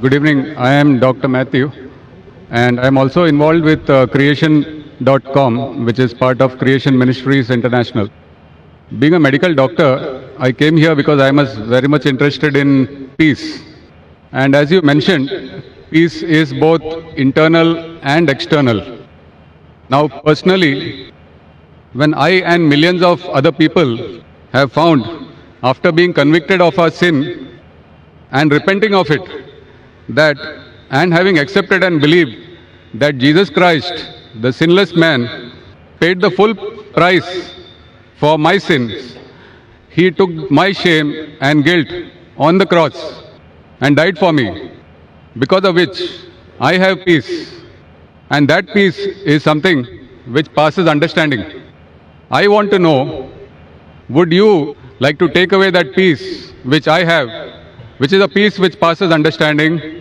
Good evening. I am Dr. Matthew, and I am also involved with creation.com, which is part of Creation Ministries International. Being a medical doctor, I came here because I was very much interested in peace. And as you mentioned, peace is both internal and external. Now, personally, when I and millions of other people have found, after being convicted of our sin and repenting of it, that and having accepted and believed that Jesus Christ, the sinless man, paid the full price for my sins. He took my shame and guilt on the cross and died for me, because of which I have peace. And that peace is something which passes understanding. I want to know, would you like to take away that peace which I have, which is a peace which passes understanding?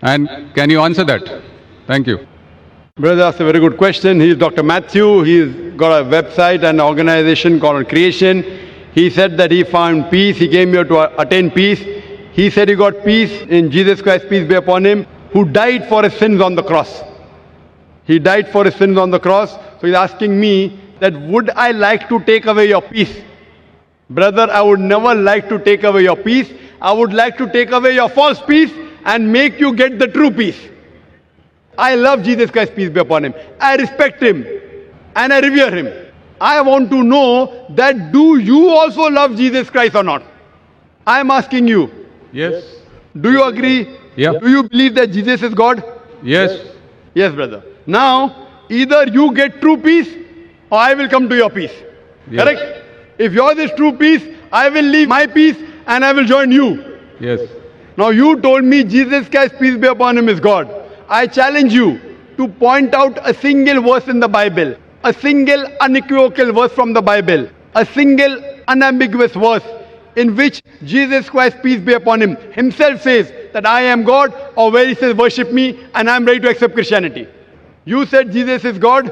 And can you answer that? Thank you. Brother, that's a very good question. He's Dr. Matthew. He's got a website and organization called Creation. He said that he found peace. He came here to attain peace. He said he got peace in Jesus Christ, peace be upon him, who died for his sins on the cross. He died for his sins on the cross. So he's asking me that would I like to take away your peace? Brother, I would never like to take away your peace. I would like to take away your false peace and make you get the true peace. I love Jesus Christ, peace be upon him. I respect him and I revere him. I want to know that do you also love Jesus Christ or not? I am asking you. Yes. Do you agree? Yeah. Do you believe that Jesus is God? Yes. Yes, brother. Now, either you get true peace or I will come to your peace. Yes. Correct? If yours is true peace, I will leave my peace and I will join you. Yes. Now you told me Jesus Christ, peace be upon him, is God. I challenge you to point out a single verse in the Bible, a single unequivocal verse from the Bible, a single unambiguous verse in which Jesus Christ, peace be upon him, himself says that I am God, or where he says worship me and I am ready to accept Christianity. You said Jesus is God.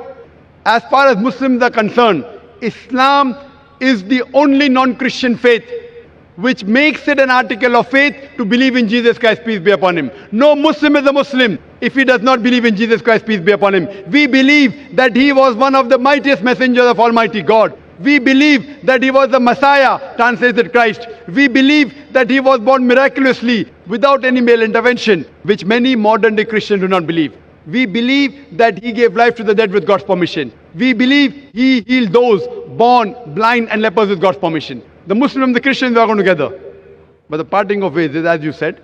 As far as Muslims are concerned, Islam is the only non-Christian faith which makes it an article of faith to believe in Jesus Christ, peace be upon him. No Muslim is a Muslim if he does not believe in Jesus Christ, peace be upon him. We believe that he was one of the mightiest messengers of Almighty God. We believe that he was the Messiah, translated Christ. We believe that he was born miraculously without any male intervention, which many modern day Christians do not believe. We believe that he gave life to the dead with God's permission. We believe he healed those born blind and lepers with God's permission. The Muslims and the Christians are going together. But the parting of ways is, as you said,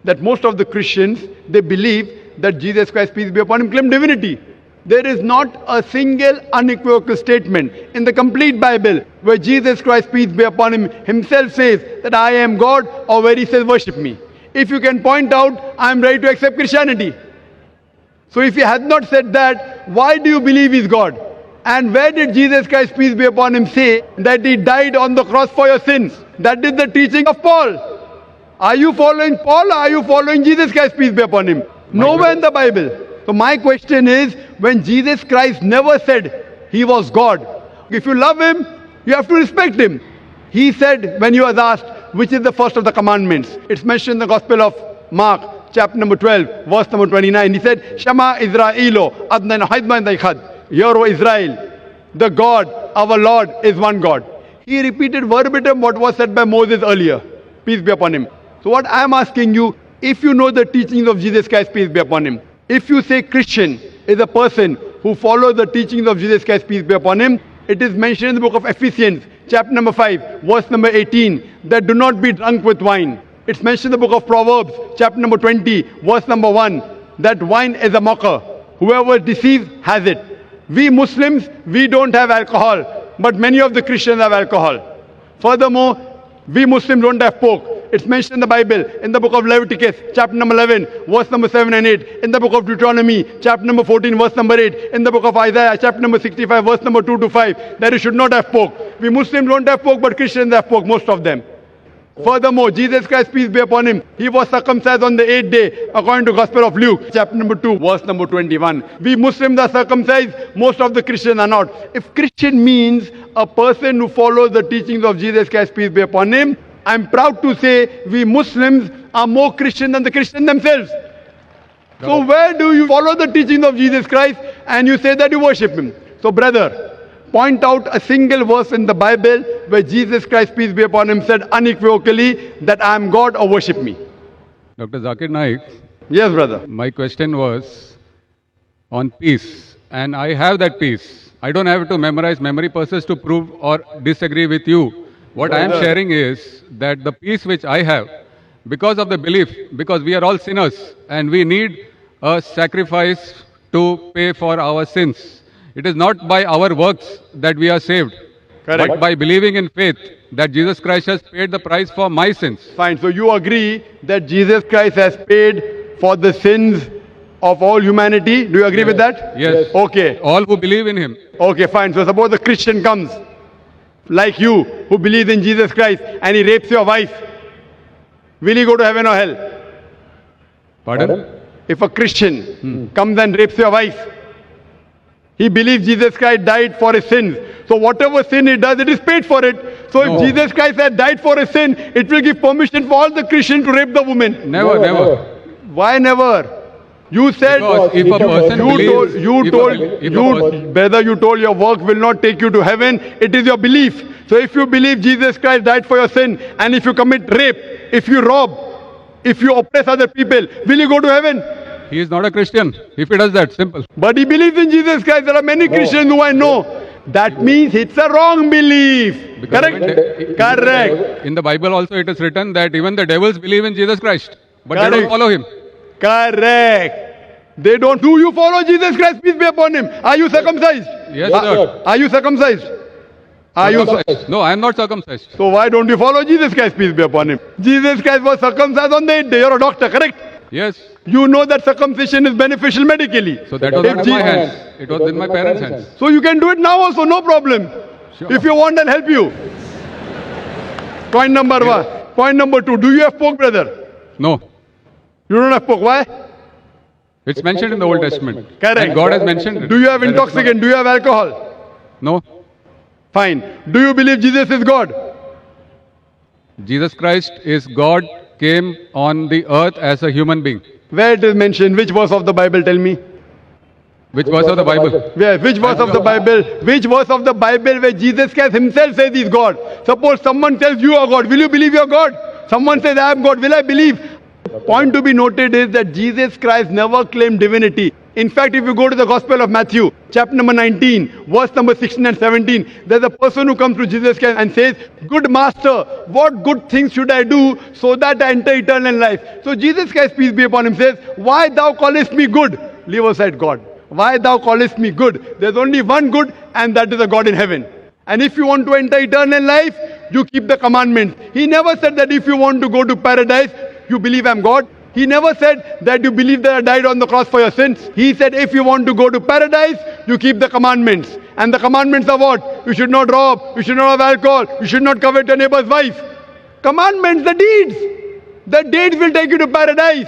that most of the Christians, they believe that Jesus Christ, peace be upon him, claimed divinity. There is not a single unequivocal statement in the complete Bible where Jesus Christ, peace be upon him, himself says that I am God, or where he says worship me. If you can point out, I am ready to accept Christianity. So if he has not said that, why do you believe he is God? And where did Jesus Christ, peace be upon him, say that he died on the cross for your sins? That is the teaching of Paul. Are you following Paul, or are you following Jesus Christ, peace be upon him? Nowhere in the Bible. So my question is, when Jesus Christ never said he was God, if you love him, you have to respect him. He said, when he was asked, which is the first of the commandments? It's mentioned in the Gospel of Mark, chapter number 12, verse number 29. He said, Shema Israelo, Adnan Haidman Daikhad. Hear, O Israel, the God, our Lord, is one God. He repeated verbatim what was said by Moses earlier. Peace be upon him. So what I am asking you, if you know the teachings of Jesus Christ, peace be upon him, if you say Christian is a person who follows the teachings of Jesus Christ, peace be upon him, it is mentioned in the book of Ephesians, chapter number 5, verse number 18, that do not be drunk with wine. It's mentioned in the book of Proverbs, chapter number 20, verse number 1, that wine is a mocker. Whoever deceives has it. We Muslims, we don't have alcohol, but many of the Christians have alcohol. Furthermore, we Muslims don't have pork. It's mentioned in the Bible, in the book of Leviticus, chapter number 11, verse number 7 and 8, in the book of Deuteronomy, chapter number 14, verse number 8, in the book of Isaiah, chapter number 65, verse number 2 to 5, that you should not have pork. We Muslims don't have pork, but Christians have pork, most of them. Furthermore, Jesus Christ, peace be upon him, he was circumcised on the 8th day, according to Gospel of Luke, chapter number 2, verse number 21. We Muslims are circumcised, most of the Christians are not. If Christian means a person who follows the teachings of Jesus Christ, peace be upon him, I'm proud to say we Muslims are more Christian than the Christians themselves. So where do you follow the teachings of Jesus Christ and you say that you worship him? So brother, point out a single verse in the Bible where Jesus Christ, peace be upon him, said unequivocally that I am God or worship me. Dr. Zakir Naik, Yes, brother. my question was on peace, and I have that peace. I don't have to memorize memory purposes to prove or disagree with you. What I am Brother. sharing is that the peace which I have, because of the belief, because we are all sinners and we need a sacrifice to pay for our sins. It is not by our works that we are saved, Correct. but by believing in faith that Jesus Christ has paid the price for my sins. Fine. So you agree that Jesus Christ has paid for the sins of all humanity. Do you agree with that? Yes. Okay. All who believe in him. Okay, fine. So suppose a Christian comes, like you, who believes in Jesus Christ, and he rapes your wife. Will he go to heaven or hell? Pardon? If a Christian comes and rapes your wife, he believes Jesus Christ died for his sins. So whatever sin he does, it is paid for it. So if No. Jesus Christ had died for his sin, it will give permission for all the Christians to rape the woman. Never, never. Why never? You said Because if a person believes, brother, you told your work will not take you to heaven. It is your belief. So if you believe Jesus Christ died for your sin, and if you commit rape, if you rob, if you oppress other people, will you go to heaven? he is not a Christian. If he does that, simple. But he believes in Jesus Christ. There are many Christians who I know. That means it's a wrong belief. Because Correct? Correct. In the Bible also it is written that even the devils believe in Jesus Christ, but they Correct. don't follow him. Correct. They don't. Do you follow Jesus Christ? Peace be upon him. Are you circumcised? Yes, sir. Are you circumcised? Are you? Circumcised. No, I am not circumcised. So why don't you follow Jesus Christ? Peace be upon him. Jesus Christ was circumcised on the 8th day. You're a doctor, correct? Yes. You know that circumcision is beneficial medically. So that was If not in my Je- hands. It was in my parents' hands. So you can do it now also, no problem. Sure. If you want, I'll help you. Point number one. Point number two. Do you have pork, brother? No. You don't have pork. Why? It's mentioned in the Old Testament. Correct. And God has mentioned it. Do you have That is intoxicant? Do you have alcohol? No. Fine. Do you believe Jesus is God? Jesus Christ is God, came on the earth as a human being. Where it is mentioned? Which verse of the Bible? Tell me. Which verse of the Bible? Where? Which verse of the Bible? Which verse of the Bible where Jesus Christ himself says he's God? Suppose someone tells you are God. Will you believe you're God? Someone says I am God. Will I believe? Point to be noted is that Jesus Christ never claimed divinity. In fact, if you go to the Gospel of Matthew, chapter number 19, verse number 16 and 17, there's a person who comes to Jesus Christ and says, "Good master, what good things should I do so that I enter eternal life?" So Jesus Christ, peace be upon him, says, "Why thou callest me good?" Leave aside God. "Why thou callest me good?" There's only one good, and that is a God in heaven. And if you want to enter eternal life, you keep the commandments. He never said that if you want to go to paradise, you believe I'm God. He never said that you believe that I died on the cross for your sins. He said if you want to go to paradise, you keep the commandments. And the commandments are what? You should not rob, you should not have alcohol, you should not covet your neighbor's wife. Commandments, the deeds. The deeds will take you to paradise.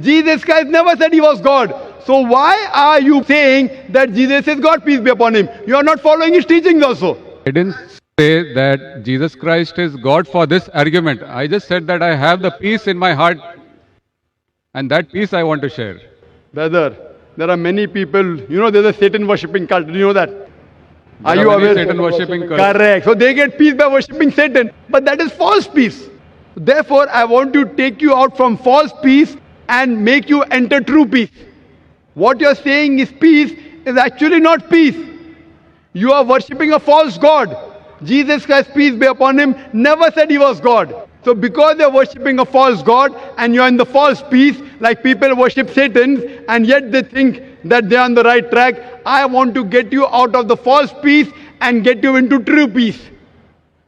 Jesus Christ never said he was God. So why are you saying that Jesus is God, peace be upon him? You are not following his teachings also. I didn't say that Jesus Christ is God for this argument. I just said that I have the peace in my heart, and that peace I want to share. Brother, there are many people, you know, there's a Satan worshipping cult. Do you know that? Are There you many aware? Satan worshipping cults. Correct. So they get peace by worshipping Satan. But that is false peace. Therefore, I want to take you out from false peace and make you enter true peace. What you're saying is peace is actually not peace. You are worshipping a false God. Jesus Christ, peace be upon him, never said he was God. So because you're worshipping a false God and you're in the false peace, like people worship Satan and yet they think that they're on the right track, I want to get you out of the false peace and get you into true peace.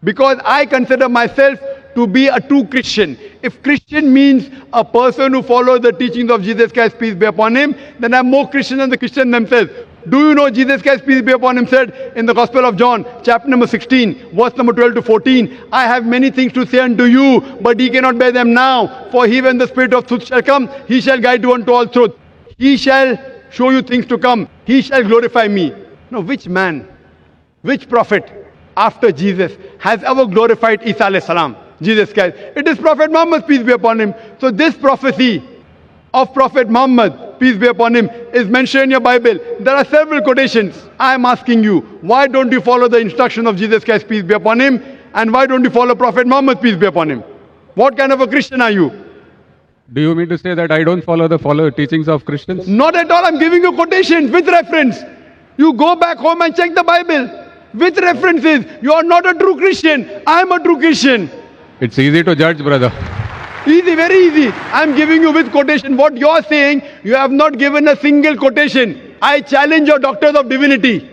Because I consider myself to be a true Christian. If Christian means a person who follows the teachings of Jesus Christ, peace be upon him, then I'm more Christian than the Christians themselves. Do you know Jesus Christ, peace be upon him, said in the Gospel of John, chapter number 16, verse number 12 to 14, I have many things to say unto you, but ye cannot bear them now. For he, when the Spirit of truth shall come, he shall guide you unto all truth. He shall show you things to come. He shall glorify me. Now, which man, which prophet after Jesus has ever glorified Isa alayhi salam? Jesus Christ. It is Prophet Muhammad, peace be upon him. So this prophecy of Prophet Muhammad, peace be upon him, is mentioned in your Bible. There are several quotations. I am asking you, why don't you follow the instruction of Jesus Christ, peace be upon him? And why don't you follow Prophet Muhammad, peace be upon him? What kind of a Christian are you? Do you mean to say that I don't follow the teachings of Christians? Not at all. I'm giving you quotations with reference. You go back home and check the Bible with references. You are not a true Christian. I am a true Christian. It's easy to judge, brother. Easy, very easy. I'm giving you with quotation. What you're saying, you have not given a single quotation. I challenge your doctors of divinity.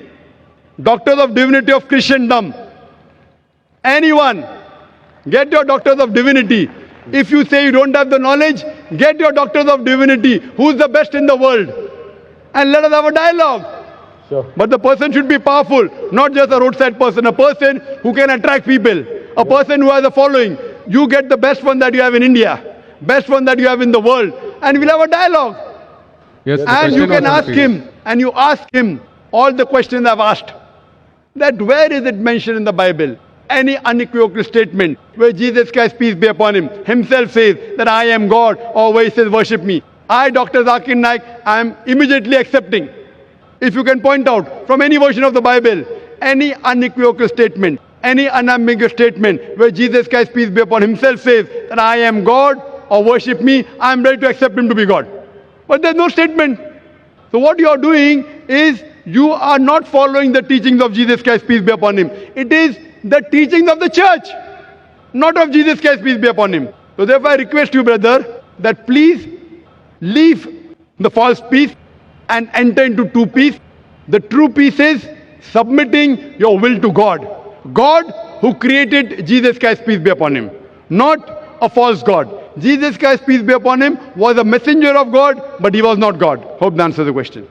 Doctors of divinity of Christendom. Anyone, get your doctors of divinity. If you say you don't have the knowledge, get your doctors of divinity. Who's the best in the world? And let us have a dialogue. Sure. But the person should be powerful, not just a roadside person, a person who can attract people, a person who has a following. You get the best one that you have in India, best one that you have in the world, and we'll have a dialogue. Yes, the And you question can was on ask the him, and you ask him all the questions I've asked. That where is it mentioned in the Bible? Any unequivocal statement where Jesus Christ, peace be upon him, himself says that I am God, or where he says worship me. I, Dr. Zakir Naik, I am immediately accepting. If you can point out from any version of the Bible, any unequivocal statement, any unambiguous statement where Jesus Christ, peace be upon himself, says that I am God or worship me, I am ready to accept him to be God. But there's no statement. So what you are doing is you are not following the teachings of Jesus Christ, peace be upon him. It is the teachings of the church, not of Jesus Christ, peace be upon him. So therefore I request you, brother, that please leave the false peace and enter into true peace. The true peace is submitting your will to God. God who created Jesus Christ, peace be upon him, not a false God. Jesus Christ, peace be upon him, was a messenger of God, but he was not God. Hope that answers the question.